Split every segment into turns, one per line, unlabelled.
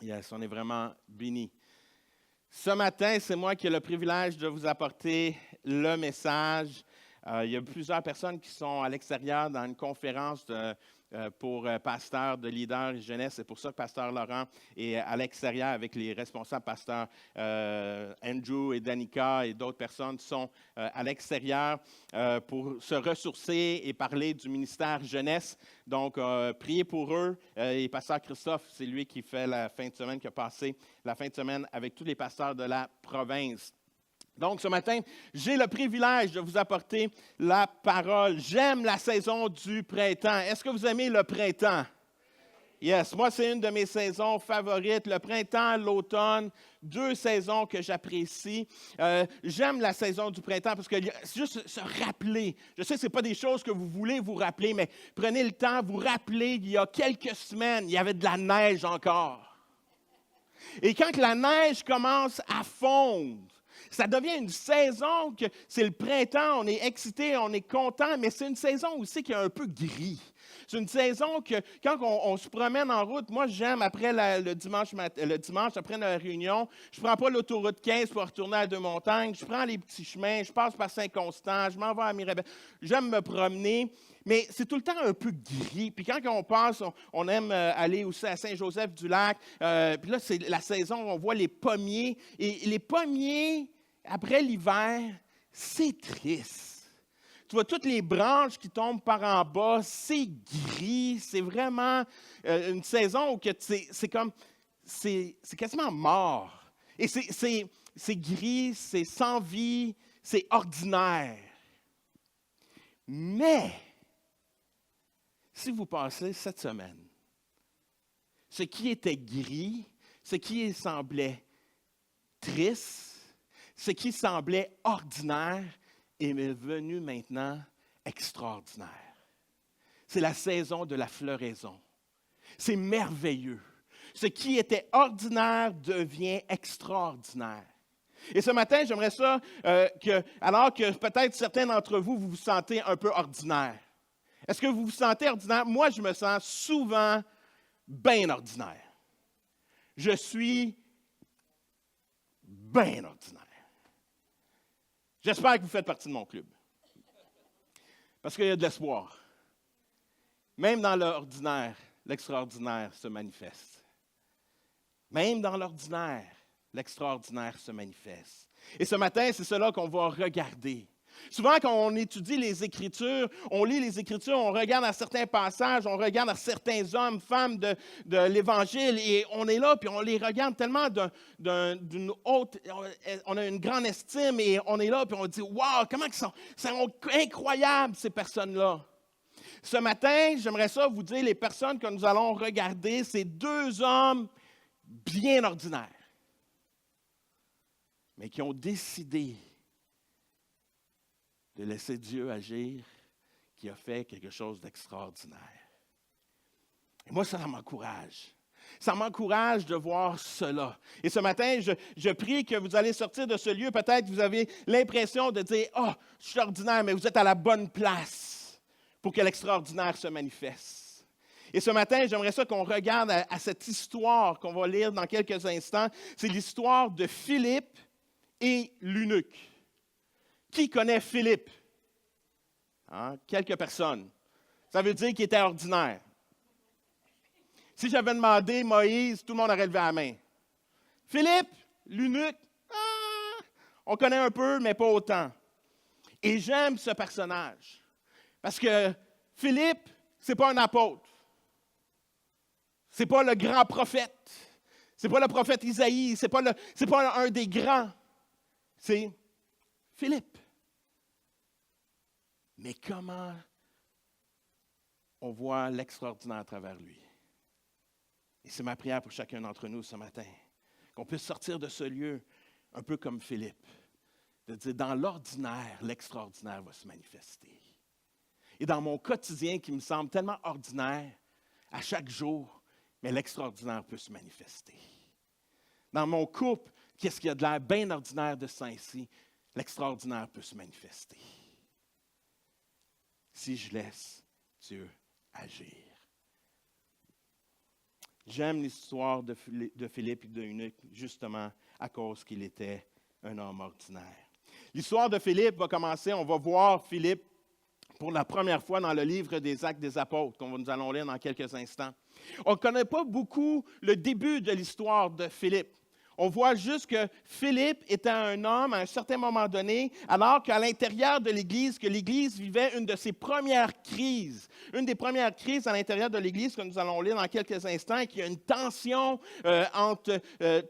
Yes, on est vraiment bénis. Ce matin, c'est moi qui ai le privilège de vous apporter le message. Il y a plusieurs personnes qui sont à l'extérieur dans une conférence pour pasteurs de leaders et jeunesse. C'est pour ça que Pasteur Laurent est à l'extérieur avec les responsables pasteurs Andrew et Danica et d'autres personnes sont à l'extérieur pour se ressourcer et parler du ministère jeunesse. Donc, priez pour eux. Et Pasteur Christophe, c'est lui qui fait la fin de semaine, qui a passé la fin de semaine avec tous les pasteurs de la province. Donc, ce matin, j'ai le privilège de vous apporter la parole. J'aime la saison du printemps. Est-ce que vous aimez le printemps? Yes, moi, c'est une de mes saisons favorites. Le printemps, l'automne, deux saisons que j'apprécie. J'aime la saison du printemps parce que c'est juste se rappeler. Je sais que ce n'est pas des choses que vous voulez vous rappeler, mais prenez le temps, vous rappelez, il y a quelques semaines, il y avait de la neige encore. Et quand la neige commence à fondre, ça devient une saison que c'est le printemps, on est excité, on est content, mais c'est une saison aussi qui est un peu gris. C'est une saison que quand on se promène en route, moi j'aime après le dimanche après la réunion, je ne prends pas l'autoroute 15 pour retourner à Deux-Montagnes, je prends les petits chemins, je passe par Saint-Constant, je m'en vais à Mirabel. J'aime me promener, mais c'est tout le temps un peu gris. Puis quand on passe, on aime aller aussi à Saint-Joseph-du-Lac. Puis là, c'est la saison où on voit les pommiers. Et les pommiers, après l'hiver, c'est triste. Tu vois toutes les branches qui tombent par en bas, c'est gris, c'est vraiment une saison où c'est quasiment mort. Et c'est gris, c'est sans vie, c'est ordinaire. Mais, si vous passez cette semaine, ce qui était gris, ce qui semblait triste, ce qui semblait ordinaire est devenu maintenant extraordinaire. C'est la saison de la floraison. C'est merveilleux. Ce qui était ordinaire devient extraordinaire. Et ce matin, j'aimerais ça alors que peut-être certains d'entre vous, vous vous sentez un peu ordinaire. Est-ce que vous vous sentez ordinaire? Moi, je me sens souvent bien ordinaire. Je suis bien ordinaire. J'espère que vous faites partie de mon club. Parce qu'il y a de l'espoir. Même dans l'ordinaire, l'extraordinaire se manifeste. Même dans l'ordinaire, l'extraordinaire se manifeste. Et ce matin, c'est cela qu'on va regarder. Souvent, quand on étudie les Écritures, on lit les Écritures, on regarde à certains passages, on regarde à certains hommes, femmes de l'Évangile, et on est là, puis on les regarde tellement d'une haute, on a une grande estime, et on est là, puis on dit, « Wow, comment ils sont incroyables, ces personnes-là! » Ce matin, j'aimerais ça vous dire, les personnes que nous allons regarder, c'est deux hommes bien ordinaires, mais qui ont décidé de laisser Dieu agir, qui a fait quelque chose d'extraordinaire. Et moi, ça m'encourage. Ça m'encourage de voir cela. Et ce matin, je prie que vous allez sortir de ce lieu. Peut-être que vous avez l'impression de dire « Oh, je suis ordinaire », mais vous êtes à la bonne place pour que l'extraordinaire se manifeste. Et ce matin, j'aimerais ça qu'on regarde à cette histoire qu'on va lire dans quelques instants. C'est l'histoire de Philippe et l'eunuque. Qui connaît Philippe? Hein? Quelques personnes. Ça veut dire qu'il était ordinaire. Si j'avais demandé Moïse, tout le monde aurait levé la main. Philippe, l'eunuque, on connaît un peu, mais pas autant. Et j'aime ce personnage. Parce que Philippe, ce n'est pas un apôtre. Ce n'est pas le grand prophète. Ce n'est pas le prophète Isaïe. Ce n'est pas un des grands. C'est Philippe. Mais comment on voit l'extraordinaire à travers lui? Et c'est ma prière pour chacun d'entre nous ce matin, qu'on puisse sortir de ce lieu un peu comme Philippe, de dire dans l'ordinaire, l'extraordinaire va se manifester. Et dans mon quotidien qui me semble tellement ordinaire, à chaque jour, mais l'extraordinaire peut se manifester. Dans mon couple, qu'est-ce qu'il y a de l'air bien ordinaire de ça ici? L'extraordinaire peut se manifester. Si je laisse Dieu agir. J'aime l'histoire de Philippe et d'Eunuque, justement à cause qu'il était un homme ordinaire. L'histoire de Philippe va commencer, on va voir Philippe pour la première fois dans le livre des Actes des Apôtres, qu'on nous allons lire dans quelques instants. On ne connaît pas beaucoup le début de l'histoire de Philippe. On voit juste que Philippe était un homme à un certain moment donné, alors qu'à l'intérieur de l'Église, que l'Église vivait une de ses premières crises. Une des premières crises à l'intérieur de l'Église que nous allons lire dans quelques instants, et qu'il y a une tension entre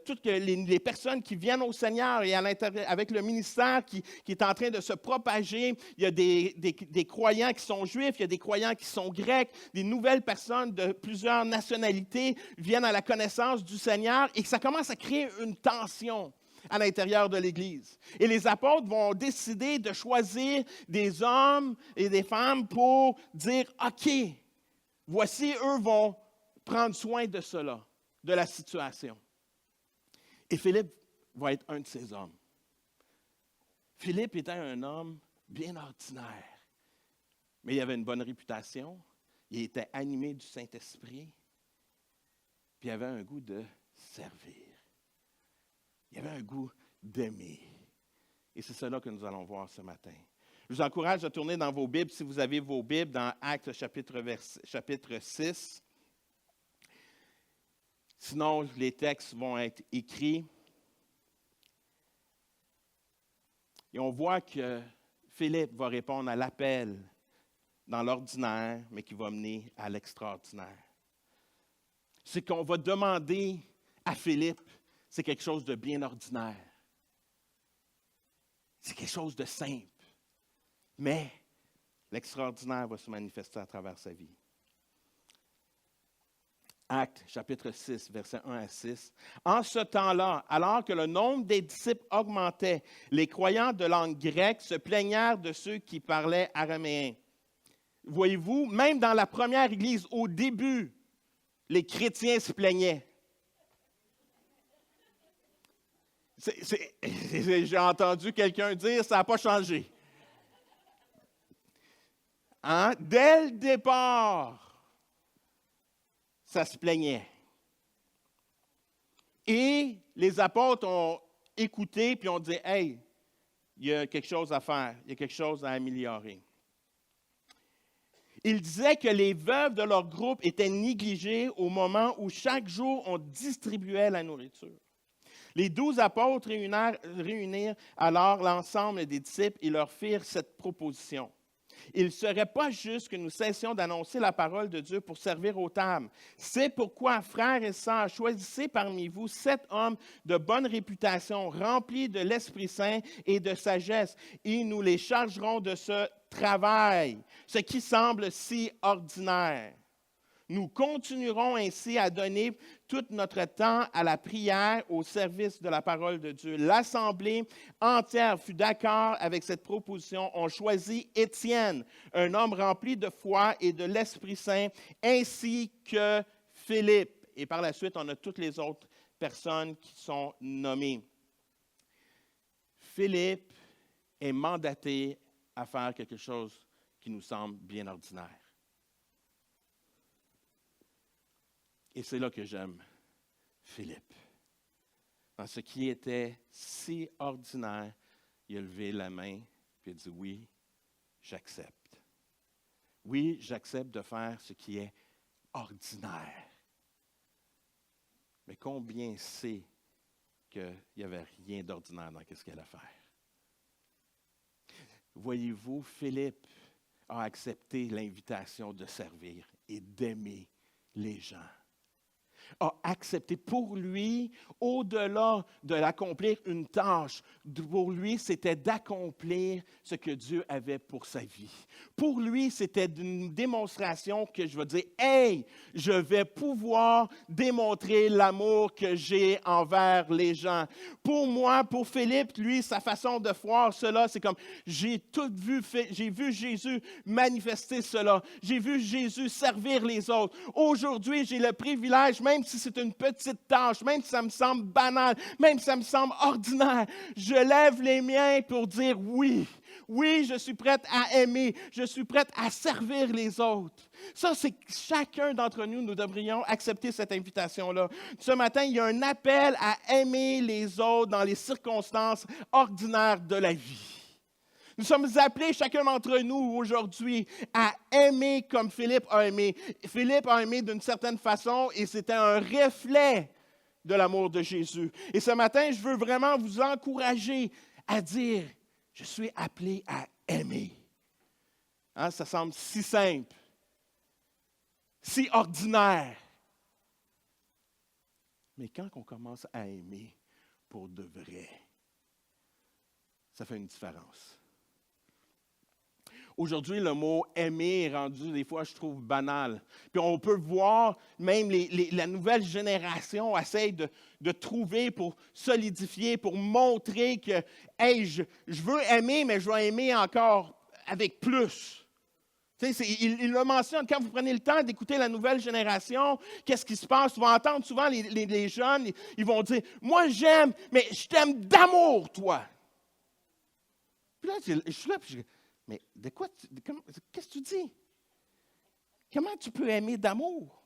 toutes les personnes qui viennent au Seigneur et à l'intérieur, avec le ministère qui est en train de se propager. Il y a des croyants qui sont juifs, il y a des croyants qui sont grecs, des nouvelles personnes de plusieurs nationalités viennent à la connaissance du Seigneur et que ça commence à créer une tension à l'intérieur de l'Église. Et les apôtres vont décider de choisir des hommes et des femmes pour dire, OK, voici, eux vont prendre soin de cela, de la situation. Et Philippe va être un de ces hommes. Philippe était un homme bien ordinaire, mais il avait une bonne réputation, il était animé du Saint-Esprit, puis il avait un goût de servir. Il y avait un goût d'aimer. Et c'est cela que nous allons voir ce matin. Je vous encourage à tourner dans vos Bibles, si vous avez vos Bibles, dans Actes chapitre 6. Sinon, les textes vont être écrits. Et on voit que Philippe va répondre à l'appel dans l'ordinaire, mais qui va mener à l'extraordinaire. C'est qu'on va demander à Philippe, c'est quelque chose de bien ordinaire. C'est quelque chose de simple. Mais l'extraordinaire va se manifester à travers sa vie. Actes, chapitre 6, versets 1 à 6. En ce temps-là, alors que le nombre des disciples augmentait, les croyants de langue grecque se plaignèrent de ceux qui parlaient araméen. Voyez-vous, même dans la première Église, au début, les chrétiens se plaignaient. J'ai entendu quelqu'un dire, ça n'a pas changé. Hein? Dès le départ, ça se plaignait. Et les apôtres ont écouté, puis ont dit, « Hey, il y a quelque chose à faire, il y a quelque chose à améliorer. » Ils disaient que les veuves de leur groupe étaient négligées au moment où chaque jour on distribuait la nourriture. Les 12 apôtres réunirent alors l'ensemble des disciples et leur firent cette proposition. Il ne serait pas juste que nous cessions d'annoncer la parole de Dieu pour servir aux tables. C'est pourquoi, frères et sœurs, choisissez parmi vous 7 hommes de bonne réputation, remplis de l'Esprit Saint et de sagesse, et nous les chargerons de ce travail, ce qui semble si ordinaire. Nous continuerons ainsi à donner tout notre temps à la prière, au service de la parole de Dieu. L'Assemblée entière fut d'accord avec cette proposition. On choisit Étienne, un homme rempli de foi et de l'Esprit Saint, ainsi que Philippe. Et par la suite, on a toutes les autres personnes qui sont nommées. Philippe est mandaté à faire quelque chose qui nous semble bien ordinaire. Et c'est là que j'aime Philippe. Dans ce qui était si ordinaire, il a levé la main et a dit, oui, j'accepte. Oui, j'accepte de faire ce qui est ordinaire. Mais combien sait qu'il n'y avait rien d'ordinaire dans ce qu'elle a fait? Voyez-vous, Philippe a accepté l'invitation de servir et d'aimer les gens. A accepté pour lui, au-delà de l'accomplir une tâche, pour lui, c'était d'accomplir ce que Dieu avait pour sa vie. Pour lui, c'était une démonstration que je vais dire, « Hey, je vais pouvoir démontrer l'amour que j'ai envers les gens. » Pour moi, pour Philippe, lui, sa façon de voir cela, c'est comme, j'ai vu Jésus manifester cela. J'ai vu Jésus servir les autres. Aujourd'hui, j'ai le privilège, même si c'est une petite tâche, même si ça me semble banal, même si ça me semble ordinaire, je lève les miens pour dire oui. Oui, je suis prête à aimer. Je suis prête à servir les autres. Ça, c'est que chacun d'entre nous, nous devrions accepter cette invitation-là. Ce matin, il y a un appel à aimer les autres dans les circonstances ordinaires de la vie. Nous sommes appelés, chacun d'entre nous, aujourd'hui, à aimer comme Philippe a aimé. Philippe a aimé d'une certaine façon et c'était un reflet de l'amour de Jésus. Et ce matin, je veux vraiment vous encourager à dire, je suis appelé à aimer. Hein, ça semble si simple, si ordinaire. Mais quand on commence à aimer pour de vrai, ça fait une différence. Aujourd'hui, le mot « aimer » est rendu, des fois, je trouve, banal. Puis on peut voir, même la nouvelle génération essaie de trouver pour solidifier, pour montrer que « Hey, je veux aimer, mais je vais aimer encore avec plus. » Tu sais, il le mentionne, quand vous prenez le temps d'écouter la nouvelle génération, qu'est-ce qui se passe? Tu vas entendre souvent les jeunes, ils vont dire « Moi, j'aime, mais je t'aime d'amour, toi. » Puis là, je suis là, puis je dis, mais de quoi, qu'est-ce que tu dis? Comment tu peux aimer d'amour?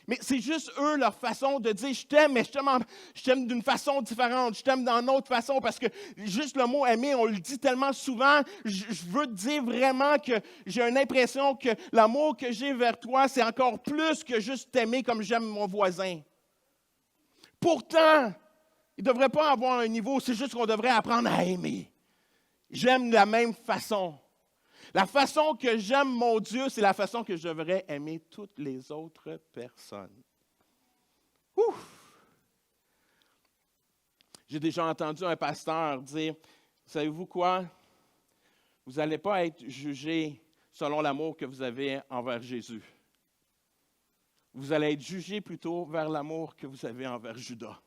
Mais c'est juste eux, leur façon de dire « je t'aime, mais je t'aime d'une façon différente, je t'aime d'une autre façon » parce que juste le mot « aimer », on le dit tellement souvent, je veux te dire vraiment que j'ai une impression que l'amour que j'ai vers toi, c'est encore plus que juste t'aimer comme j'aime mon voisin. Pourtant, il ne devrait pas avoir un niveau, c'est juste qu'on devrait apprendre à aimer. J'aime de la même façon. La façon que j'aime mon Dieu, c'est la façon que je devrais aimer toutes les autres personnes. Ouf! J'ai déjà entendu un pasteur dire, savez-vous quoi? Vous n'allez pas être jugé selon l'amour que vous avez envers Jésus. Vous allez être jugé plutôt vers l'amour que vous avez envers Judas.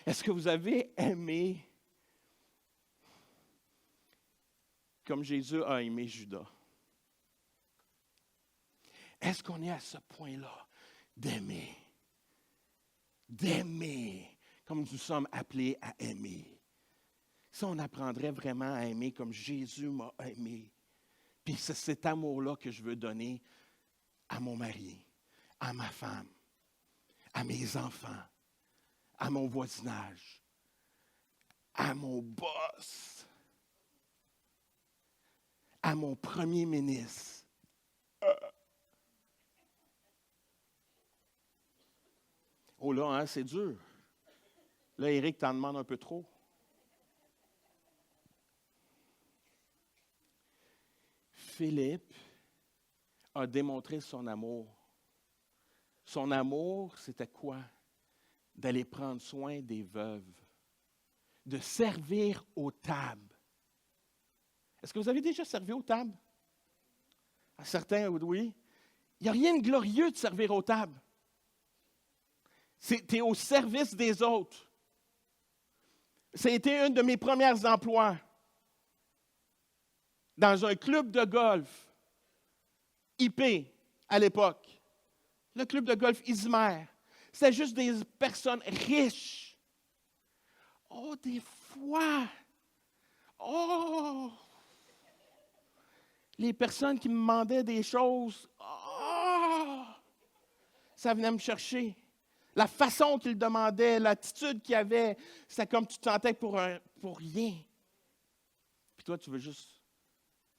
Est-ce que vous avez aimé comme Jésus a aimé Judas? Est-ce qu'on est à ce point-là d'aimer? D'aimer comme nous sommes appelés à aimer. Si on apprendrait vraiment à aimer comme Jésus m'a aimé, puis c'est cet amour-là que je veux donner à mon mari, à ma femme, à mes enfants, à mon voisinage, à mon boss, à mon premier ministre. Oh là, hein, c'est dur. Là, Éric t'en demande un peu trop. Philippe a démontré son amour. Son amour, c'était quoi? D'aller prendre soin des veuves, de servir aux tables. Est-ce que vous avez déjà servi aux tables? À certains, oui. Il n'y a rien de glorieux de servir aux tables. Tu es au service des autres. Ça a été un de mes premiers emplois dans un club de golf, IP à l'époque. Le club de golf Izmer. C'était juste des personnes riches. Oh, des fois. Oh! Les personnes qui me demandaient des choses. Oh! Ça venait me chercher. La façon qu'ils demandaient, l'attitude qu'ils avaient, c'était comme tu te sentais pour rien. Puis toi, tu veux juste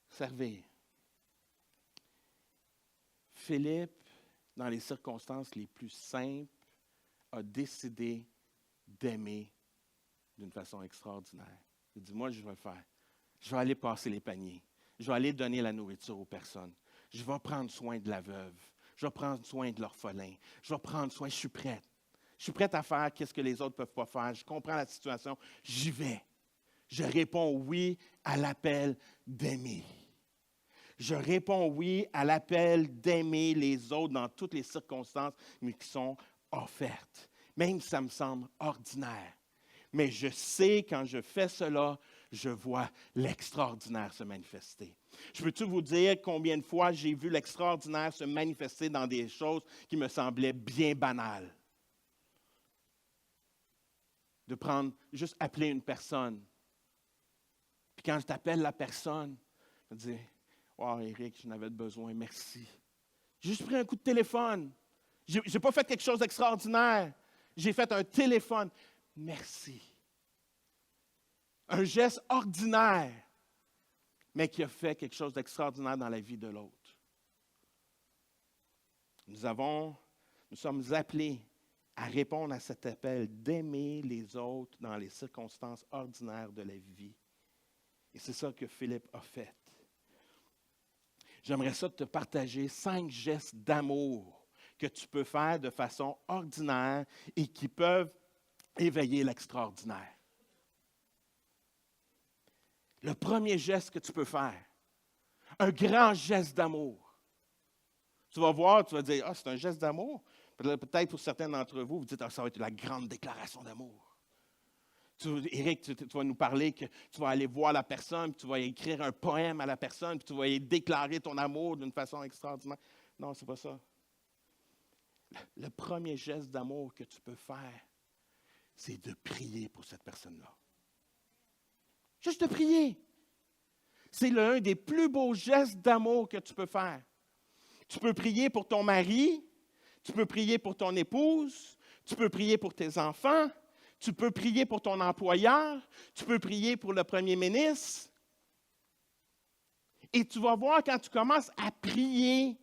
servir. Philippe, dans les circonstances les plus simples, a décidé d'aimer d'une façon extraordinaire. Il dit, moi, je vais le faire. Je vais aller passer les paniers. Je vais aller donner la nourriture aux personnes. Je vais prendre soin de la veuve. Je vais prendre soin de l'orphelin. Je vais prendre soin, je suis prête. Je suis prête à faire ce que les autres ne peuvent pas faire. Je comprends la situation. J'y vais. Je réponds oui à l'appel d'aimer. Je réponds oui à l'appel d'aimer les autres dans toutes les circonstances qui sont offertes. Même si ça me semble ordinaire. Mais je sais, quand je fais cela, je vois l'extraordinaire se manifester. Je peux-tu vous dire combien de fois j'ai vu l'extraordinaire se manifester dans des choses qui me semblaient bien banales? De prendre, juste appeler une personne, Puis quand je t'appelle la personne, je me dis, « Wow, Éric, je n'avais besoin, merci. » J'ai juste pris un coup de téléphone. Je n'ai pas fait quelque chose d'extraordinaire. J'ai fait un téléphone. Merci. Un geste ordinaire, mais qui a fait quelque chose d'extraordinaire dans la vie de l'autre. Nous sommes appelés à répondre à cet appel d'aimer les autres dans les circonstances ordinaires de la vie. Et c'est ça que Philippe a fait. J'aimerais ça te partager 5 gestes d'amour que tu peux faire de façon ordinaire et qui peuvent éveiller l'extraordinaire. Le premier geste que tu peux faire, un grand geste d'amour. Tu vas voir, tu vas dire, c'est un geste d'amour. Peut-être pour certains d'entre vous, vous dites, ça va être la grande déclaration d'amour. Éric, tu vas nous parler que tu vas aller voir la personne, puis tu vas écrire un poème à la personne, puis tu vas y déclarer ton amour d'une façon extraordinaire. Non, ce n'est pas ça. Le premier geste d'amour que tu peux faire, c'est de prier pour cette personne-là. Juste de prier. C'est l'un des plus beaux gestes d'amour que tu peux faire. Tu peux prier pour ton mari, tu peux prier pour ton épouse, tu peux prier pour tes enfants, tu peux prier pour ton employeur, tu peux prier pour le premier ministre. Et tu vas voir, quand tu commences à prier,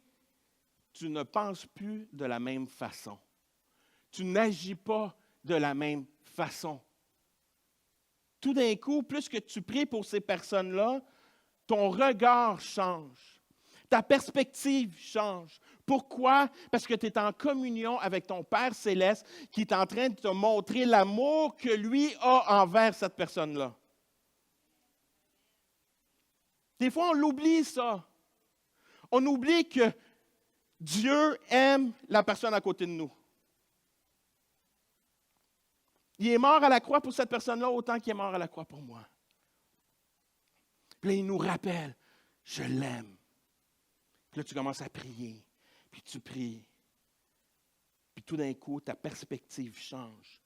tu ne penses plus de la même façon. Tu n'agis pas de la même façon. Tout d'un coup, plus que tu pries pour ces personnes-là, ton regard change. Ta perspective change. Pourquoi? Parce que tu es en communion avec ton Père céleste qui est en train de te montrer l'amour que lui a envers cette personne-là. Des fois, on l'oublie, ça. On oublie que Dieu aime la personne à côté de nous. Il est mort à la croix pour cette personne-là autant qu'il est mort à la croix pour moi. Puis là, il nous rappelle, je l'aime. Puis là, tu commences à prier, puis tu pries. Puis tout d'un coup, ta perspective change.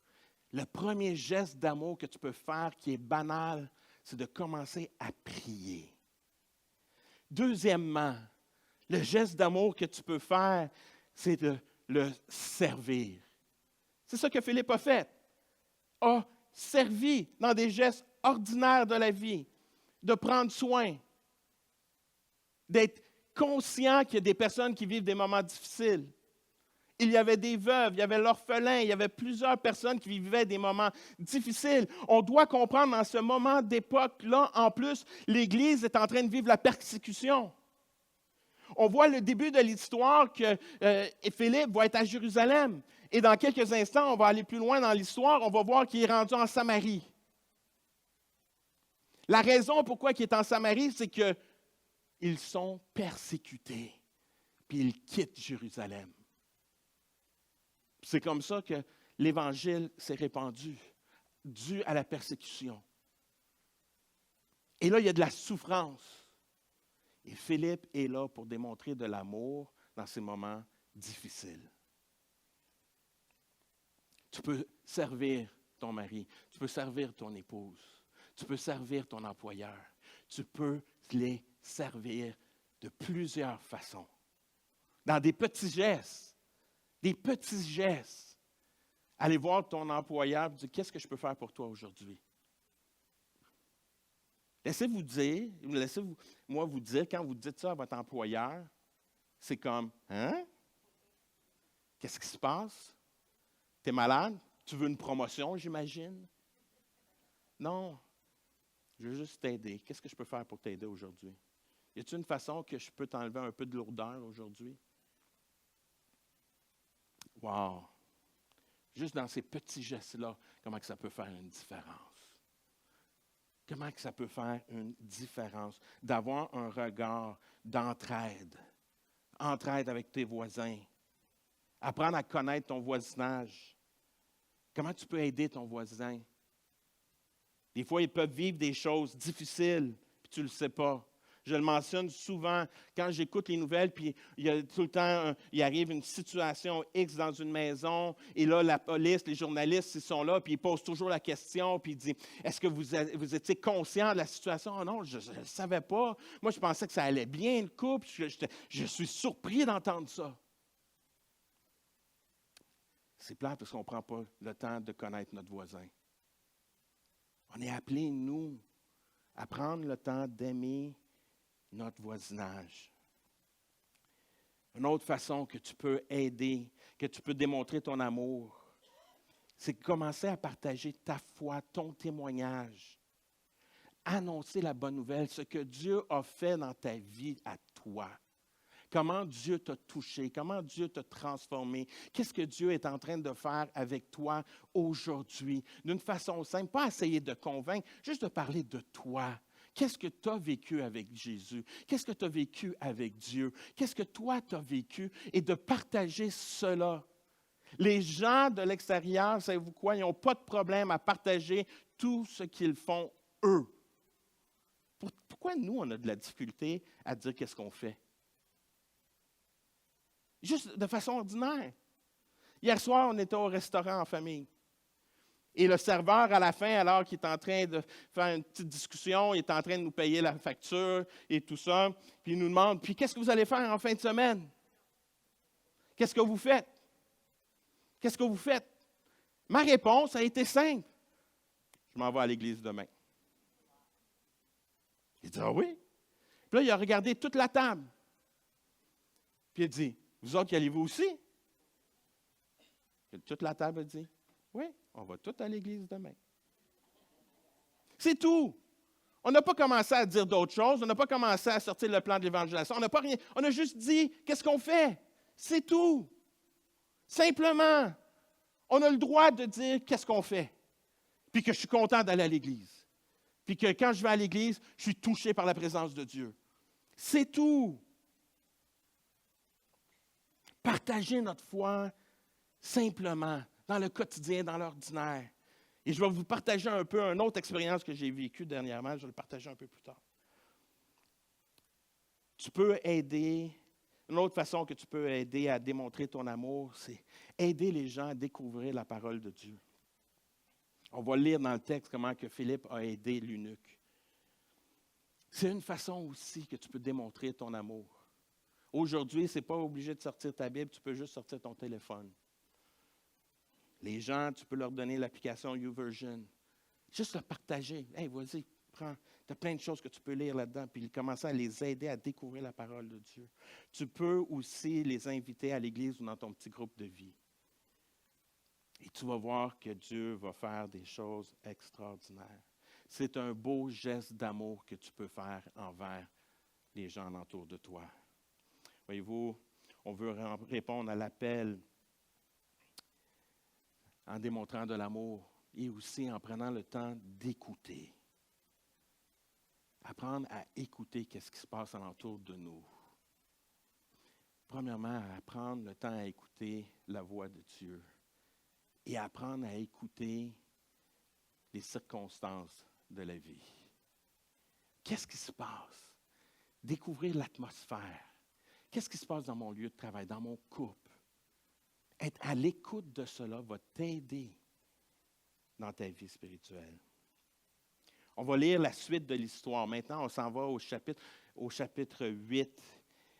Le premier geste d'amour que tu peux faire, qui est banal, c'est de commencer à prier. Deuxièmement, le geste d'amour que tu peux faire, c'est de le servir. C'est ça que Philippe a fait. A servi dans des gestes ordinaires de la vie, de prendre soin, d'être conscient qu'il y a des personnes qui vivent des moments difficiles. Il y avait des veuves, il y avait l'orphelin, il y avait plusieurs personnes qui vivaient des moments difficiles. On doit comprendre, dans ce moment d'époque-là, en plus, l'Église est en train de vivre la persécution. On voit le début de l'histoire que Philippe va être à Jérusalem. Et dans quelques instants, on va aller plus loin dans l'histoire, on va voir qu'il est rendu en Samarie. La raison pourquoi il est en Samarie, c'est qu'ils sont persécutés, puis ils quittent Jérusalem. C'est comme ça que l'Évangile s'est répandu, dû à la persécution. Et là, il y a de la souffrance. Et Philippe est là pour démontrer de l'amour dans ces moments difficiles. Tu peux servir ton mari, tu peux servir ton épouse, tu peux servir ton employeur, tu peux les servir de plusieurs façons. Dans des petits gestes. Des petits gestes. Allez voir ton employeur et dire, qu'est-ce que je peux faire pour toi aujourd'hui? Laissez-moi vous dire, quand vous dites ça à votre employeur, c'est comme, hein? Qu'est-ce qui se passe? Tu es malade? Tu veux une promotion, j'imagine? Non. Je veux juste t'aider. Qu'est-ce que je peux faire pour t'aider aujourd'hui? Y a-t-il une façon que je peux t'enlever un peu de lourdeur aujourd'hui? Wow! Juste dans ces petits gestes-là, comment que ça peut faire une différence? Comment que ça peut faire une différence? D'avoir un regard d'entraide. Entraide avec tes voisins. Apprendre à connaître ton voisinage. Comment tu peux aider ton voisin? Des fois, ils peuvent vivre des choses difficiles, puis tu ne le sais pas. Je le mentionne souvent quand j'écoute les nouvelles, puis il y a tout le temps, il arrive une situation X dans une maison, et là, la police, les journalistes, ils sont là, puis ils posent toujours la question, puis ils disent, est-ce que vous étiez conscient de la situation? Oh non, je ne savais pas. Moi, je pensais que ça allait bien, le couple. Je suis surpris d'entendre ça. C'est plate parce qu'on ne prend pas le temps de connaître notre voisin. On est appelés, nous, à prendre le temps d'aimer notre voisinage. Une autre façon que tu peux aider, que tu peux démontrer ton amour, c'est de commencer à partager ta foi, ton témoignage. Annoncer la bonne nouvelle, ce que Dieu a fait dans ta vie à toi. Comment Dieu t'a touché, comment Dieu t'a transformé, qu'est-ce que Dieu est en train de faire avec toi aujourd'hui, d'une façon simple, pas essayer de convaincre, juste de parler de toi. Qu'est-ce que tu as vécu avec Jésus? Qu'est-ce que tu as vécu avec Dieu? Qu'est-ce que toi tu as vécu? Et de partager cela. Les gens de l'extérieur, savez-vous quoi? Ils n'ont pas de problème à partager tout ce qu'ils font eux. Pourquoi nous, on a de la difficulté à dire qu'est-ce qu'on fait? Juste de façon ordinaire. Hier soir, on était au restaurant en famille. Et le serveur, à la fin, alors qu'il est en train de faire une petite discussion, il est en train de nous payer la facture et tout ça, puis il nous demande, puis qu'est-ce que vous allez faire en fin de semaine? Qu'est-ce que vous faites? Qu'est-ce que vous faites? Ma réponse a été simple. Je m'en vais à l'église demain. Il dit, ah oui? Puis là, il a regardé toute la table. Puis il dit, vous autres, y allez-vous aussi? Et toute la table a dit, oui, on va tous à l'église demain. C'est tout. On n'a pas commencé à dire d'autres choses. On n'a pas commencé à sortir le plan de l'évangélisation. On n'a pas rien. On a juste dit, qu'est-ce qu'on fait? C'est tout. Simplement, on a le droit de dire qu'est-ce qu'on fait. Puis que je suis content d'aller à l'église. Puis que quand je vais à l'église, je suis touché par la présence de Dieu. C'est tout. Partager notre foi simplement, dans le quotidien, dans l'ordinaire. Et je vais vous partager un peu une autre expérience que j'ai vécue dernièrement. Je vais le partager un peu plus tard. Tu peux aider, une autre façon que tu peux aider à démontrer ton amour, c'est aider les gens à découvrir la parole de Dieu. On va lire dans le texte comment que Philippe a aidé l'eunuque. C'est une façon aussi que tu peux démontrer ton amour. Aujourd'hui, ce n'est pas obligé de sortir ta Bible, tu peux juste sortir ton téléphone. Les gens, tu peux leur donner l'application YouVersion. Juste le partager. Hey, vas-y, prends. Tu as plein de choses que tu peux lire là-dedans, puis commencer à les aider à découvrir la parole de Dieu. Tu peux aussi les inviter à l'église ou dans ton petit groupe de vie. Et tu vas voir que Dieu va faire des choses extraordinaires. C'est un beau geste d'amour que tu peux faire envers les gens autour de toi. Voyez-vous, on veut répondre à l'appel en démontrant de l'amour et aussi en prenant le temps d'écouter. Apprendre à écouter ce qui se passe alentour de nous. Premièrement, apprendre le temps à écouter la voix de Dieu et apprendre à écouter les circonstances de la vie. Qu'est-ce qui se passe? Découvrir l'atmosphère. Qu'est-ce qui se passe dans mon lieu de travail, dans mon couple? Être à l'écoute de cela va t'aider dans ta vie spirituelle. On va lire la suite de l'histoire. Maintenant, on s'en va au chapitre 8.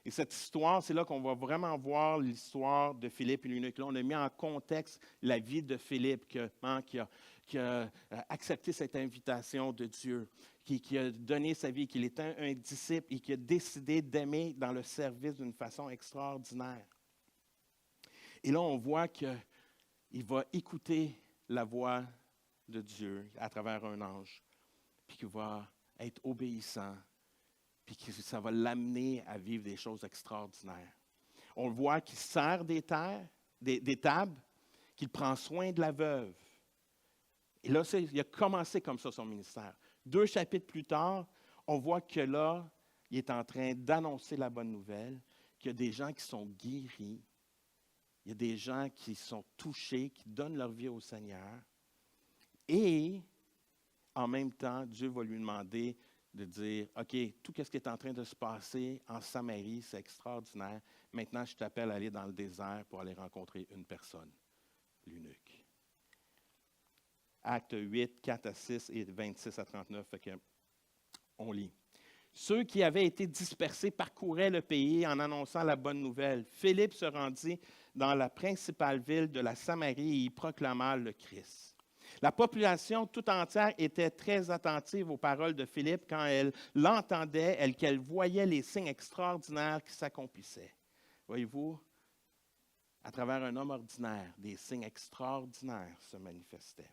Et cette histoire, c'est là qu'on va vraiment voir l'histoire de Philippe et l'eunuque. Là, on a mis en contexte la vie de Philippe qui a accepté cette invitation de Dieu, qui a donné sa vie, qu'il était un disciple et qui a décidé d'aimer dans le service d'une façon extraordinaire. Et là, on voit qu'il va écouter la voix de Dieu à travers un ange, puis qu'il va être obéissant, puis que ça va l'amener à vivre des choses extraordinaires. On le voit qu'il sert des tables, qu'il prend soin de la veuve. Et là, il a commencé comme ça son ministère. 2 chapitres plus tard, on voit que là, il est en train d'annoncer la bonne nouvelle, qu'il y a des gens qui sont guéris, il y a des gens qui sont touchés, qui donnent leur vie au Seigneur. Et en même temps, Dieu va lui demander de dire, OK, tout ce qui est en train de se passer en Samarie, c'est extraordinaire. Maintenant, je t'appelle à aller dans le désert pour aller rencontrer une personne, l'eunuque. Actes 8, 4 à 6 et 26 à 39, fait que on lit. Ceux qui avaient été dispersés parcouraient le pays en annonçant la bonne nouvelle. Philippe se rendit dans la principale ville de la Samarie et y proclama le Christ. La population tout entière était très attentive aux paroles de Philippe quand elle l'entendait, qu'elle voyait les signes extraordinaires qui s'accomplissaient. Voyez-vous, à travers un homme ordinaire, des signes extraordinaires se manifestaient.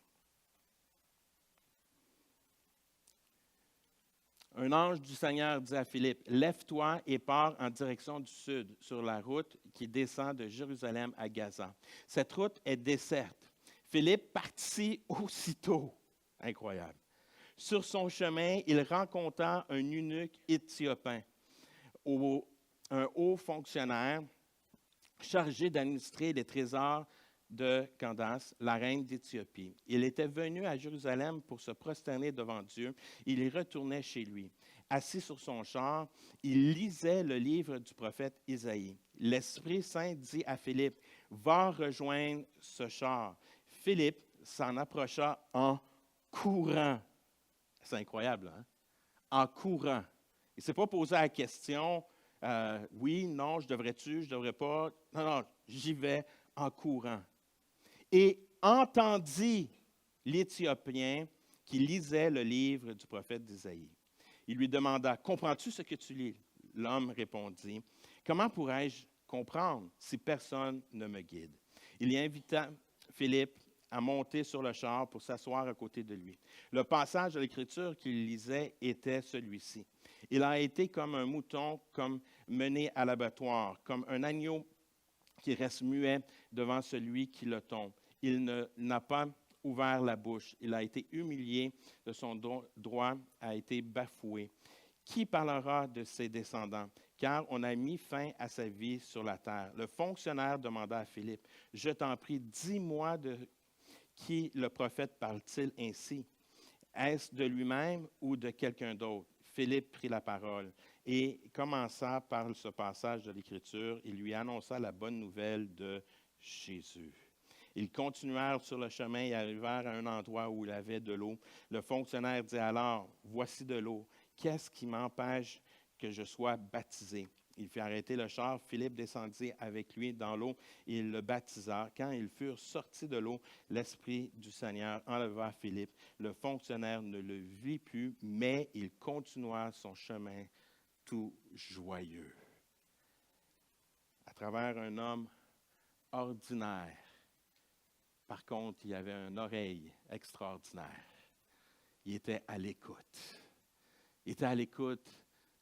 Un ange du Seigneur dit à Philippe, « Lève-toi et pars en direction du sud, sur la route qui descend de Jérusalem à Gaza. Cette route est déserte. » Philippe partit aussitôt. Incroyable. Sur son chemin, il rencontra un eunuque éthiopien, un haut fonctionnaire chargé d'administrer les trésors de Candace, la reine d'Éthiopie. Il était venu à Jérusalem pour se prosterner devant Dieu. Il y retournait chez lui. Assis sur son char, il lisait le livre du prophète Isaïe. L'Esprit Saint dit à Philippe, « Va rejoindre ce char. » Philippe s'en approcha en courant. C'est incroyable, hein? En courant. Il ne s'est pas posé la question, oui, non, je devrais-tu, je ne devrais pas. Non, non, j'y vais en courant. Et entendit l'Éthiopien qui lisait le livre du prophète d'Isaïe. Il lui demanda, « Comprends-tu ce que tu lis? » L'homme répondit, « Comment pourrais-je comprendre si personne ne me guide? » Il y invita Philippe à monter sur le char pour s'asseoir à côté de lui. Le passage de l'Écriture qu'il lisait était celui-ci. « Il a été comme un mouton, comme mené à l'abattoir, comme un agneau qui reste muet devant celui qui le tombe. Il n'a pas ouvert la bouche. Il a été humilié, de son droit a été bafoué. Qui parlera de ses descendants? Car on a mis fin à sa vie sur la terre. » Le fonctionnaire demanda à Philippe, « Je t'en prie, dis-moi de qui le prophète parle-t-il ainsi? Est-ce de lui-même ou de quelqu'un d'autre? » Philippe prit la parole et commença par ce passage de l'Écriture. Il lui annonça la bonne nouvelle de Jésus. Ils continuèrent sur le chemin et arrivèrent à un endroit où il y avait de l'eau. Le fonctionnaire dit alors, « Voici de l'eau. Qu'est-ce qui m'empêche que je sois baptisé? » Il fit arrêter le char. Philippe descendit avec lui dans l'eau et il le baptisa. Quand ils furent sortis de l'eau, l'Esprit du Seigneur enleva Philippe. Le fonctionnaire ne le vit plus, mais il continua son chemin tout joyeux. À travers un homme ordinaire, par contre, il avait une oreille extraordinaire. Il était à l'écoute. Il était à l'écoute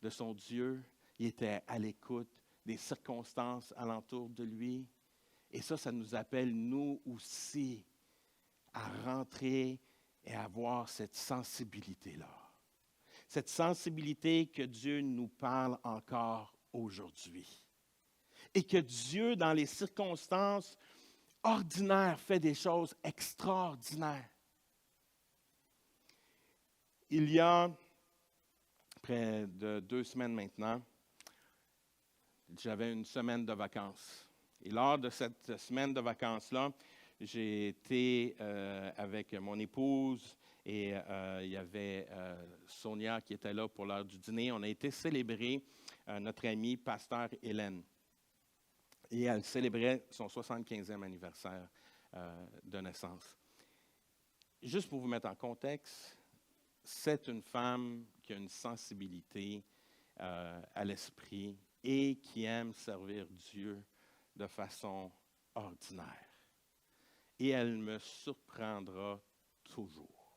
de son Dieu. Il était à l'écoute des circonstances alentour de lui. Et ça nous appelle, nous aussi, à rentrer et à avoir cette sensibilité-là. Cette sensibilité que Dieu nous parle encore aujourd'hui. Et que Dieu, dans les circonstances ordinaires, fait des choses extraordinaires. Il y a près de 2 semaines maintenant, j'avais une semaine de vacances. Et lors de cette semaine de vacances-là, j'ai été avec mon épouse et il y avait Sonia qui était là pour l'heure du dîner. On a été célébrer notre amie, pasteur Hélène. Et elle célébrait son 75e anniversaire de naissance. Juste pour vous mettre en contexte, c'est une femme qui a une sensibilité à l'esprit et qui aime servir Dieu de façon ordinaire. Et elle me surprendra toujours.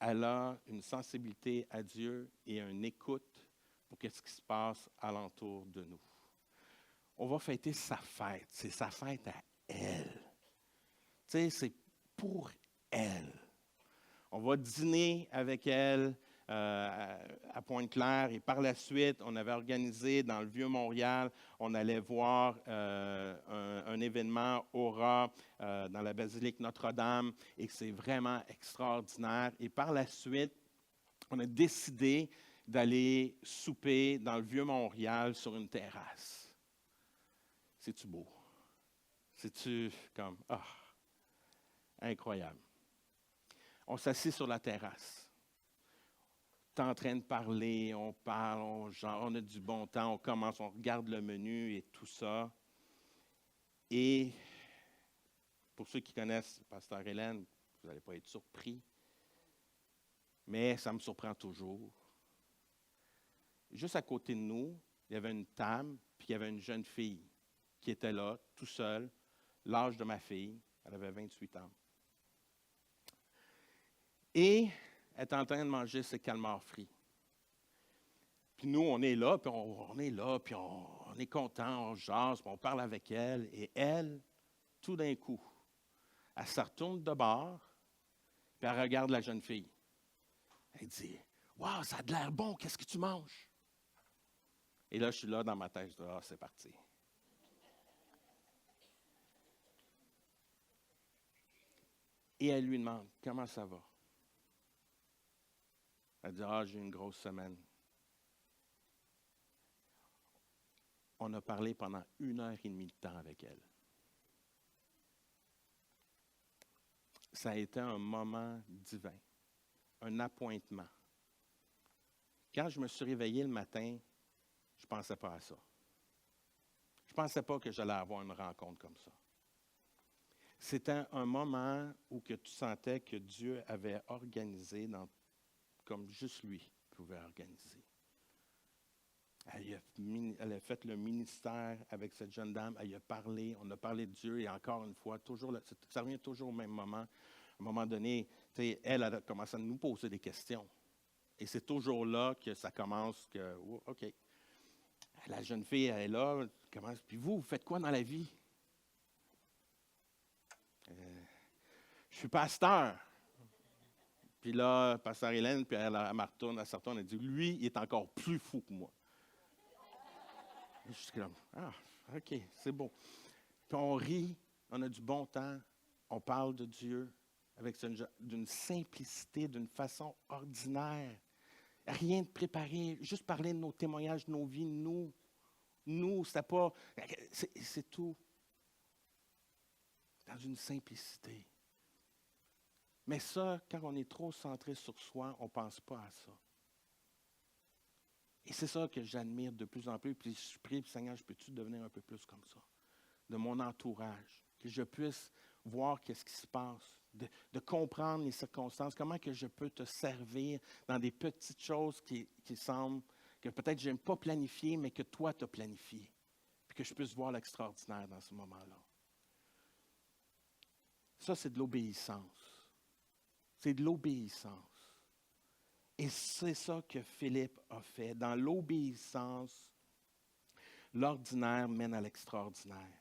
Elle a une sensibilité à Dieu et une écoute pour ce qui se passe alentour de nous. On va fêter sa fête. C'est sa fête à elle. Tu sais, c'est pour elle. On va dîner avec elle à Pointe-Claire et par la suite, on avait organisé dans le Vieux-Montréal, on allait voir un événement Aura dans la basilique Notre-Dame et c'est vraiment extraordinaire. Et par la suite, on a décidé d'aller souper dans le Vieux-Montréal sur une terrasse. C'est-tu beau? C'est-tu comme, incroyable. On s'assit sur la terrasse. Tu es en train de parler, on parle, on a du bon temps, on commence, on regarde le menu et tout ça. Et pour ceux qui connaissent Pasteur Hélène, vous n'allez pas être surpris, mais ça me surprend toujours. Juste à côté de nous, il y avait une table, puis il y avait une jeune fille qui était là, tout seule, l'âge de ma fille. Elle avait 28 ans. Et elle est en train de manger ses calmars frits. Puis nous, on est là, puis on est content, on jase, puis on parle avec elle. Et elle, tout d'un coup, elle se retourne de bord, puis elle regarde la jeune fille. Elle dit, « Wow, ça a de l'air bon, qu'est-ce que tu manges? » Et là, je suis là dans ma tête, je dis, « c'est parti. » Et elle lui demande, « Comment ça va? » Elle dit, « J'ai eu une grosse semaine. » On a parlé pendant 1h30 de temps avec elle. Ça a été un moment divin, un appointement. Quand je me suis réveillé le matin, je ne pensais pas à ça. Je ne pensais pas que j'allais avoir une rencontre comme ça. C'était un moment où que tu sentais que Dieu avait organisé comme juste lui pouvait organiser. Elle a fait le ministère avec cette jeune dame, elle a parlé, on a parlé de Dieu et encore une fois, ça revient toujours au même moment. À un moment donné, elle a commencé à nous poser des questions. Et c'est toujours là que ça commence que, OK, la jeune fille, elle est là, commence, puis vous faites quoi dans la vie? Je suis pasteur. Puis là, pasteur Hélène, puis elle se retourne, elle dit, lui, il est encore plus fou que moi. Je suis comme, OK, c'est beau. Puis on rit, on a du bon temps, on parle de Dieu d'une simplicité, d'une façon ordinaire. Rien de préparé, juste parler de nos témoignages, de nos vies, nous, c'était pas, c'est tout. Dans une simplicité. Mais ça, quand on est trop centré sur soi, on ne pense pas à ça. Et c'est ça que j'admire de plus en plus. Puis je prie, Seigneur, je peux-tu devenir un peu plus comme ça? De mon entourage. Que je puisse voir qu'est-ce qui se passe. De comprendre les circonstances. Comment que je peux te servir dans des petites choses qui semblent que peut-être je n'ai pas planifié, mais que toi, tu as planifié. Puis que je puisse voir l'extraordinaire dans ce moment-là. Ça, c'est de l'obéissance. C'est de l'obéissance. Et c'est ça que Philippe a fait. Dans l'obéissance, l'ordinaire mène à l'extraordinaire.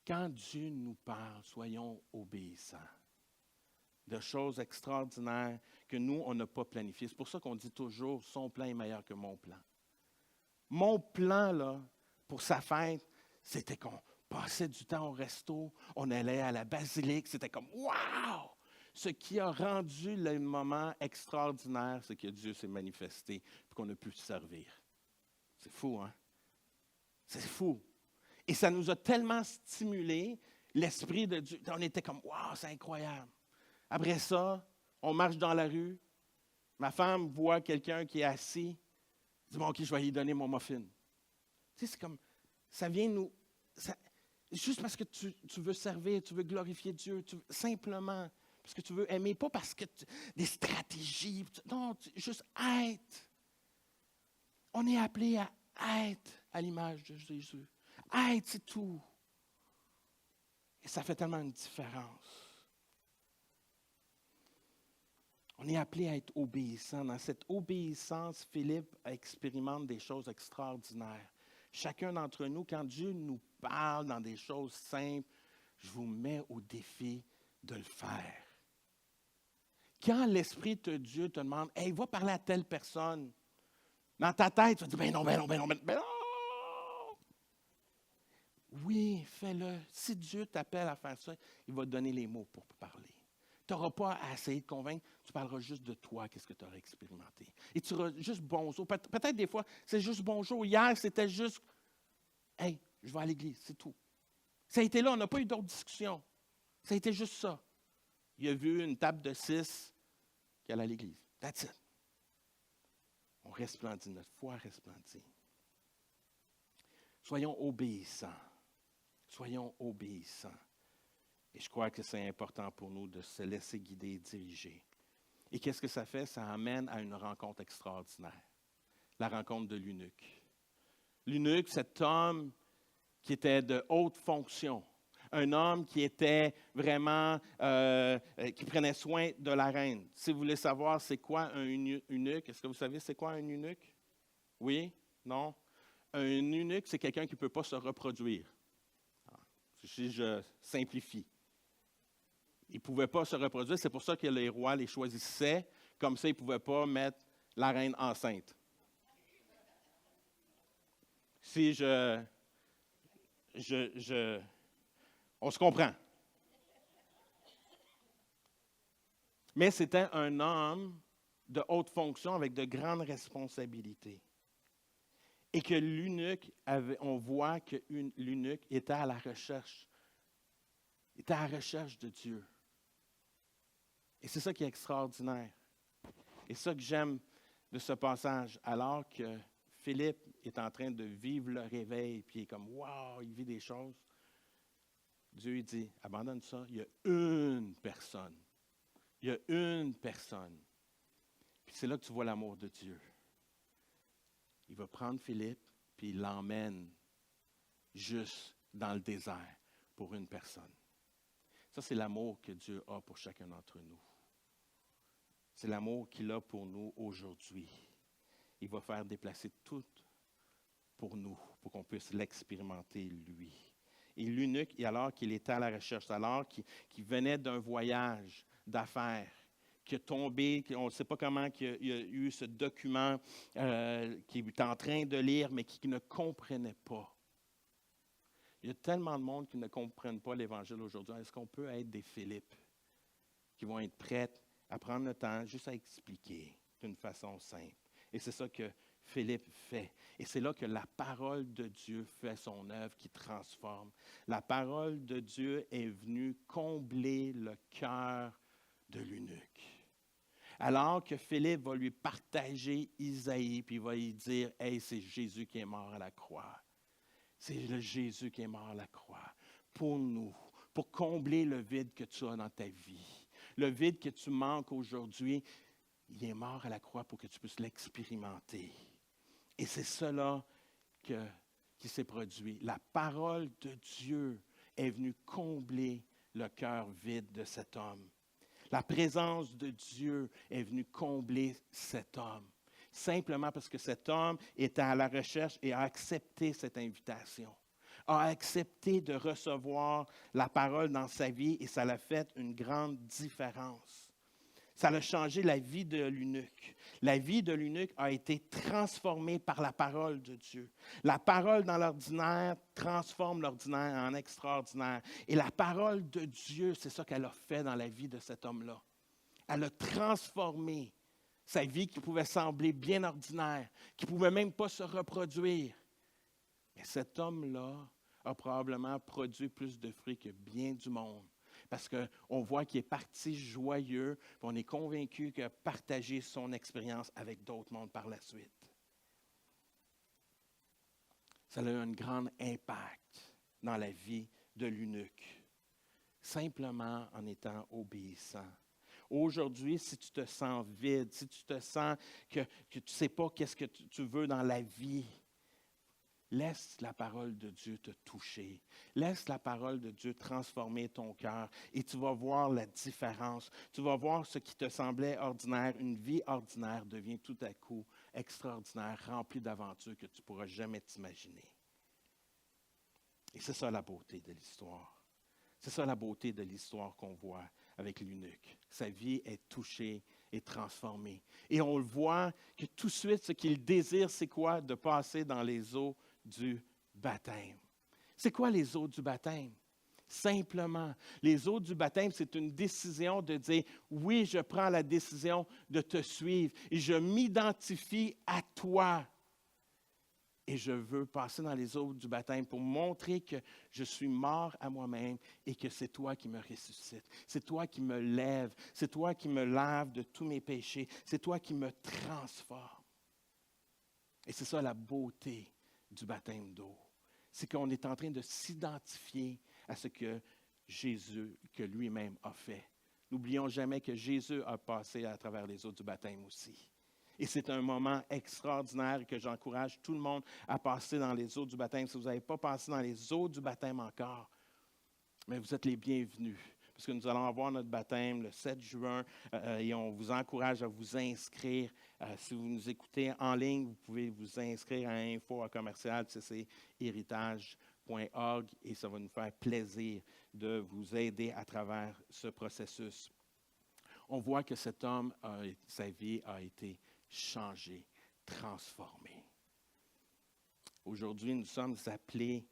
Quand Dieu nous parle, soyons obéissants. De choses extraordinaires que nous, on n'a pas planifiées. C'est pour ça qu'on dit toujours, son plan est meilleur que mon plan. Mon plan, là, pour sa fête, c'était qu'on passait du temps au resto, on allait à la basilique, c'était comme « wow !» Ce qui a rendu le moment extraordinaire, c'est que Dieu s'est manifesté et qu'on a pu se servir. C'est fou, hein? C'est fou. Et ça nous a tellement stimulé, l'Esprit de Dieu. On était comme, waouh, c'est incroyable. Après ça, on marche dans la rue. Ma femme voit quelqu'un qui est assis. Elle dit, bon, OK, je vais lui donner mon muffin. Tu sais, c'est comme, ça vient nous. Juste parce que tu veux servir, tu veux glorifier Dieu, simplement. Parce que tu veux aimer, pas parce que des stratégies. Non, juste être. On est appelé à être à l'image de Jésus. Être, c'est tout. Et ça fait tellement une différence. On est appelé à être obéissant. Dans cette obéissance, Philippe expérimente des choses extraordinaires. Chacun d'entre nous, quand Dieu nous parle dans des choses simples, je vous mets au défi de le faire. Quand l'Esprit de Dieu te demande, « Hey, va parler à telle personne », dans ta tête, tu vas dire, ben non. Oui, fais-le. Si Dieu t'appelle à faire ça, il va te donner les mots pour parler. Tu n'auras pas à essayer de convaincre, tu parleras juste de toi, qu'est-ce que tu auras expérimenté. Et tu auras juste bonjour. Peut-être des fois, c'est juste bonjour. Hier, c'était juste, hey, je vais à l'église, c'est tout. Ça a été là, on n'a pas eu d'autres discussions. Ça a été juste ça. Il a vu une table de 6 qui allait à l'église. That's it. On resplendit, notre foi resplendit. Soyons obéissants. Soyons obéissants. Et je crois que c'est important pour nous de se laisser guider et diriger. Et qu'est-ce que ça fait? Ça amène à une rencontre extraordinaire. La rencontre de l'eunuque. L'eunuque, cet homme qui était de haute fonction. Un homme qui était vraiment, qui prenait soin de la reine. Si vous voulez savoir c'est quoi un eunuque, est-ce que vous savez c'est quoi un eunuque? Oui? Non? Un eunuque, c'est quelqu'un qui ne peut pas se reproduire. Si je simplifie. Ils ne pouvaient pas se reproduire, c'est pour ça que les rois les choisissaient, comme ça ils ne pouvaient pas mettre la reine enceinte. Si on se comprend. Mais c'était un homme de haute fonction avec de grandes responsabilités. Et que l'eunuque on voit que l'eunuque était à la recherche. Était à la recherche de Dieu. Et c'est ça qui est extraordinaire. Et ça que j'aime de ce passage, alors que Philippe est en train de vivre le réveil, puis il est comme, wow, il vit des choses. Dieu il dit, abandonne ça, il y a une personne. Il y a une personne. Puis c'est là que tu vois l'amour de Dieu. Il va prendre Philippe, puis il l'emmène juste dans le désert pour une personne. Ça, c'est l'amour que Dieu a pour chacun d'entre nous. C'est l'amour qu'il a pour nous aujourd'hui. Il va faire déplacer tout pour nous, pour qu'on puisse l'expérimenter, lui. Et l'eunuque, alors qu'il était à la recherche, alors qu'il venait d'un voyage d'affaires, qui est tombé, on ne sait pas comment il a eu ce document qu'il est en train de lire, mais qu'il ne comprenait pas. Il y a tellement de monde qui ne comprennent pas l'Évangile aujourd'hui. Est-ce qu'on peut être des Philippe qui vont être prêts à prendre le temps juste à expliquer d'une façon simple? Et c'est ça que Philippe fait. Et c'est là que la parole de Dieu fait son œuvre qui transforme. La parole de Dieu est venue combler le cœur de l'eunuque. Alors que Philippe va lui partager Isaïe, puis il va lui dire, « Hey, c'est Jésus qui est mort à la croix. C'est le Jésus qui est mort à la croix pour nous, pour combler le vide que tu as dans ta vie. Le vide que tu manques aujourd'hui, il est mort à la croix pour que tu puisses l'expérimenter. » Et c'est cela qui s'est produit. La parole de Dieu est venue combler le cœur vide de cet homme. La présence de Dieu est venue combler cet homme. Simplement parce que cet homme était à la recherche et a accepté cette invitation. A accepté de recevoir la parole dans sa vie et ça l'a fait une grande différence. Ça a changé la vie de l'eunuque. La vie de l'eunuque a été transformée par la parole de Dieu. La parole dans l'ordinaire transforme l'ordinaire en extraordinaire. Et la parole de Dieu, c'est ça qu'elle a fait dans la vie de cet homme-là. Elle a transformé sa vie qui pouvait sembler bien ordinaire, qui ne pouvait même pas se reproduire. Mais cet homme-là a probablement produit plus de fruits que bien du monde. Parce qu'on voit qu'il est parti joyeux, puis on est convaincu qu'il a partagé son expérience avec d'autres mondes par la suite. Ça a eu un grand impact dans la vie de l'eunuque, simplement en étant obéissant. Aujourd'hui, si tu te sens vide, si tu te sens que tu ne sais pas qu'est-ce que tu veux dans la vie, laisse la parole de Dieu te toucher. Laisse la parole de Dieu transformer ton cœur et tu vas voir la différence. Tu vas voir ce qui te semblait ordinaire. Une vie ordinaire devient tout à coup extraordinaire, remplie d'aventures que tu ne pourras jamais t'imaginer. Et c'est ça la beauté de l'histoire. C'est ça la beauté de l'histoire qu'on voit avec l'eunuque. Sa vie est touchée et transformée. Et on le voit que tout de suite, ce qu'il désire, c'est quoi? De passer dans les eaux du baptême. C'est quoi les eaux du baptême? Simplement. Les eaux du baptême, c'est une décision de dire, oui, je prends la décision de te suivre et je m'identifie à toi. Et je veux passer dans les eaux du baptême pour montrer que je suis mort à moi-même et que c'est toi qui me ressuscite. C'est toi qui me lève. C'est toi qui me lave de tous mes péchés. C'est toi qui me transforme. Et c'est ça la beauté du baptême d'eau. C'est qu'on est en train de s'identifier à ce que Jésus, que lui-même a fait. N'oublions jamais que Jésus a passé à travers les eaux du baptême aussi. Et c'est un moment extraordinaire que j'encourage tout le monde à passer dans les eaux du baptême. Si vous n'avez pas passé dans les eaux du baptême encore, mais vous êtes les bienvenus. Parce que nous allons avoir notre baptême le 7 juin et on vous encourage à vous inscrire. Si vous nous écoutez en ligne, vous pouvez vous inscrire à info@commercial-héritage.org et ça va nous faire plaisir de vous aider à travers ce processus. On voit que cet homme, sa vie a été changée, transformée. Aujourd'hui, nous sommes appelés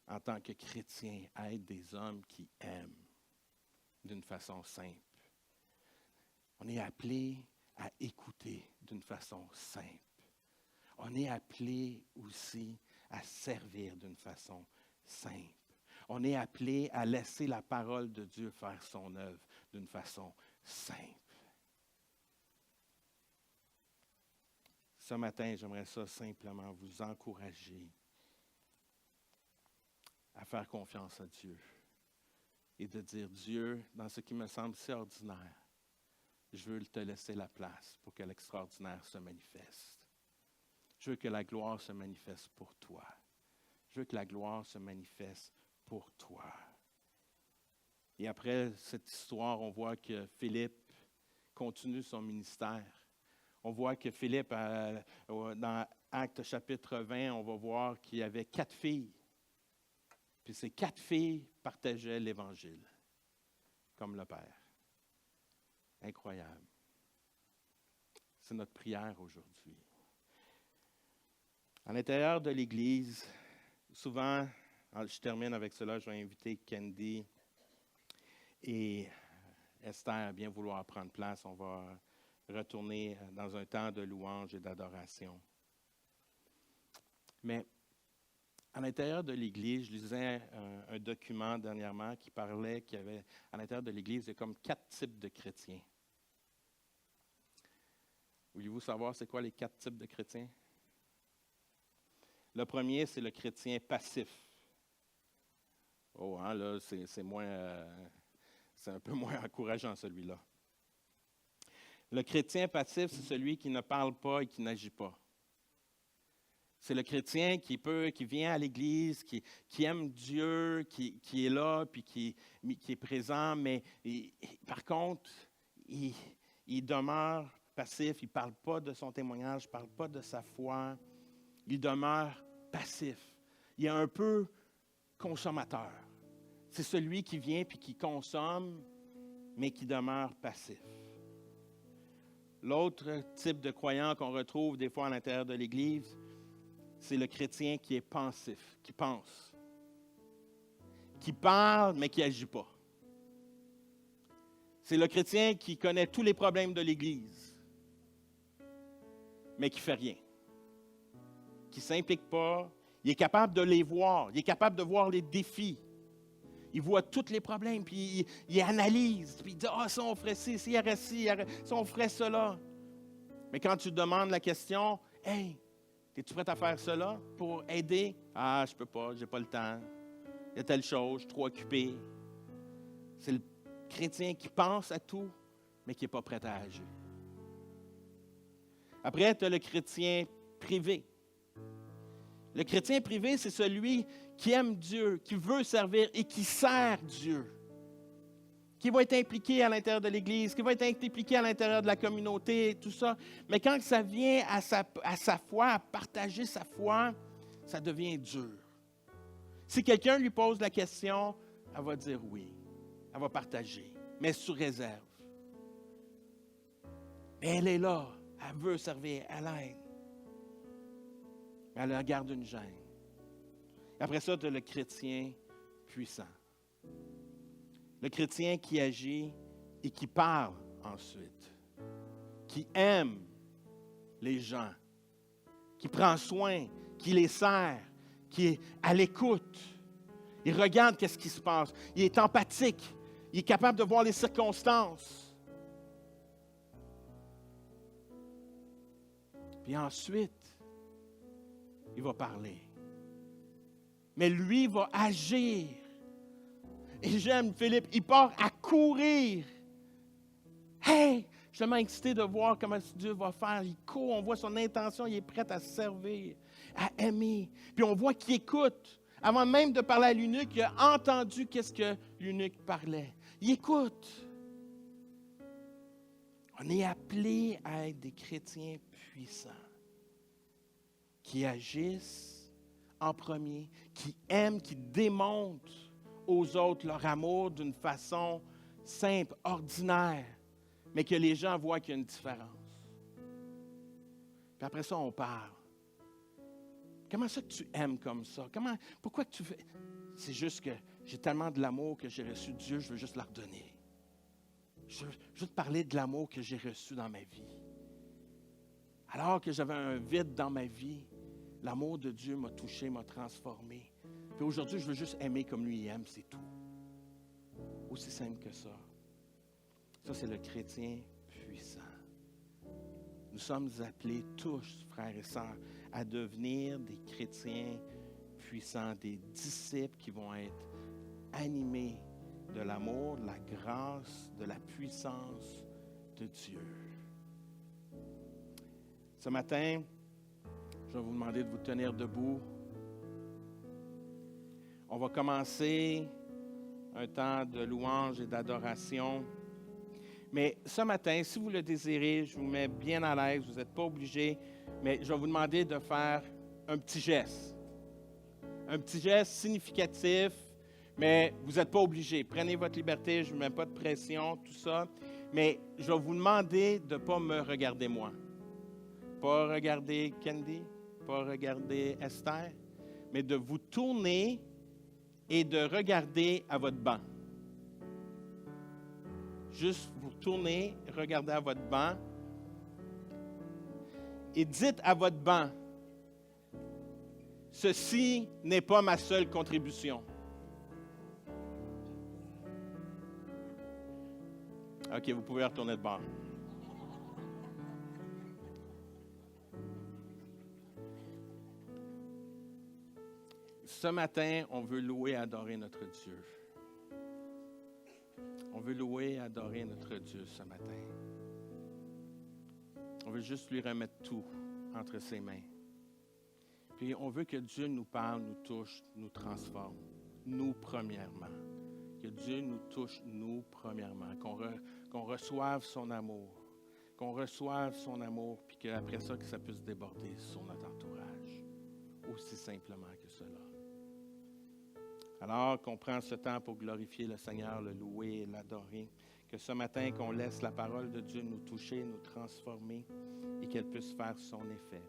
en tant que chrétiens à être des hommes qui aiment d'une façon simple. On est appelés à écouter d'une façon simple. On est appelés aussi à servir d'une façon simple. On est appelés à laisser la parole de Dieu faire son œuvre d'une façon simple. Ce matin, j'aimerais ça simplement vous encourager à faire confiance à Dieu et de dire, Dieu, dans ce qui me semble si ordinaire, je veux te laisser la place pour que l'extraordinaire se manifeste. Je veux que la gloire se manifeste pour toi. Je veux que la gloire se manifeste pour toi. Et après cette histoire, on voit que Philippe continue son ministère. On voit que Philippe, dans Actes chapitre 20, on va voir qu'il y avait 4 filles. Puis ces 4 filles partageaient l'Évangile, comme le Père. Incroyable. C'est notre prière aujourd'hui. À l'intérieur de l'Église, souvent, je termine avec cela, je vais inviter Candy et Esther à bien vouloir prendre place. On va retourner dans un temps de louange et d'adoration. Mais à l'intérieur de l'Église, je lisais un document dernièrement qui parlait qu'il y avait, à l'intérieur de l'Église, il y a comme 4 types de chrétiens. Voulez-vous savoir c'est quoi les 4 types de chrétiens? Le premier, c'est le chrétien passif. Oh, hein, là, c'est un peu moins encourageant celui-là. Le chrétien passif, c'est celui qui ne parle pas et qui n'agit pas. C'est le chrétien qui vient à l'Église, qui aime Dieu, qui est là, puis qui est présent, mais par contre, il demeure passif, il ne parle pas de son témoignage, il ne parle pas de sa foi, il demeure passif. Il est un peu consommateur. C'est celui qui vient puis qui consomme, mais qui demeure passif. L'autre type de croyant qu'on retrouve des fois à l'intérieur de l'Église, c'est le chrétien qui est pensif, qui pense, qui parle, mais qui n'agit pas. C'est le chrétien qui connaît tous les problèmes de l'Église, mais qui ne fait rien, qui ne s'implique pas. Il est capable de les voir, il est capable de voir les défis. Il voit tous les problèmes, puis il analyse, puis il dit « Ah, ça, on ferait ci, s'il y aurait ci, ça, on ferait cela. » Mais quand tu demandes la question « Hey, es-tu prêt à faire cela pour aider? » « Ah, je ne peux pas, je n'ai pas le temps. Il y a telle chose, je suis trop occupé. » C'est le chrétien qui pense à tout, mais qui n'est pas prêt à agir. Après, tu as le chrétien privé. Le chrétien privé, c'est celui qui aime Dieu, qui veut servir et qui sert Dieu. Qui va être impliqué à l'intérieur de l'Église, qui va être impliqué à l'intérieur de la communauté, tout ça. Mais quand ça vient à sa foi, à partager sa foi, ça devient dur. Si quelqu'un lui pose la question, elle va dire oui. Elle va partager, mais sous réserve. Mais elle est là, elle veut servir, elle aide. Elle garde une gêne. Après ça, tu as le chrétien puissant. Le chrétien qui agit et qui parle ensuite, qui aime les gens, qui prend soin, qui les sert, qui est à l'écoute. Il regarde qu'est-ce qui se passe. Il est empathique. Il est capable de voir les circonstances. Puis ensuite, il va parler. Mais lui va agir. Et j'aime Philippe, il part à courir. Hey! Je suis tellement excité de voir comment Dieu va faire. Il court, on voit son intention, il est prêt à servir, à aimer. Puis on voit qu'il écoute. Avant même de parler à l'eunuque, il a entendu qu'est-ce que l'eunuque parlait. Il écoute. On est appelé à être des chrétiens puissants, qui agissent en premier, qui aiment, qui démontrent aux autres leur amour d'une façon simple, ordinaire, mais que les gens voient qu'il y a une différence. Puis après ça, on parle. Comment ça que tu aimes comme ça? Pourquoi que tu fais? C'est juste que j'ai tellement de l'amour que j'ai reçu de Dieu, je veux juste la redonner. Je veux juste parler de l'amour que j'ai reçu dans ma vie. Alors que j'avais un vide dans ma vie, l'amour de Dieu m'a touché, m'a transformé. Puis aujourd'hui, je veux juste aimer comme lui aime, c'est tout. Aussi simple que ça. Ça, c'est le chrétien puissant. Nous sommes appelés tous, frères et sœurs, à devenir des chrétiens puissants, des disciples qui vont être animés de l'amour, de la grâce, de la puissance de Dieu. Ce matin, je vais vous demander de vous tenir debout. On va commencer un temps de louange et d'adoration. Mais ce matin, si vous le désirez, je vous mets bien à l'aise, vous n'êtes pas obligés, mais je vais vous demander de faire un petit geste. Un petit geste significatif, mais vous n'êtes pas obligés. Prenez votre liberté, je ne mets pas de pression, tout ça. Mais je vais vous demander de ne pas me regarder moi. Pas regarder Candy, pas regarder Esther, mais de vous tourner et de regarder à votre banc. Juste vous tournez, regardez à votre banc et dites à votre banc, ceci n'est pas ma seule contribution. OK, vous pouvez retourner de bord. Ce matin, on veut louer et adorer notre Dieu. On veut louer et adorer notre Dieu ce matin. On veut juste lui remettre tout entre ses mains. Puis on veut que Dieu nous parle, nous touche, nous transforme. Nous premièrement. Que Dieu nous touche, nous premièrement. Qu'on reçoive son amour. Qu'on reçoive son amour, puis qu'après ça, que ça puisse déborder sur notre entourage. Aussi simplement que cela. Alors qu'on prend ce temps pour glorifier le Seigneur, le louer et l'adorer, que ce matin, qu'on laisse la parole de Dieu nous toucher, nous transformer et qu'elle puisse faire son effet.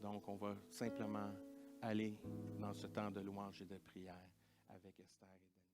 Donc, on va simplement aller dans ce temps de louange et de prière avec Esther et Daniel.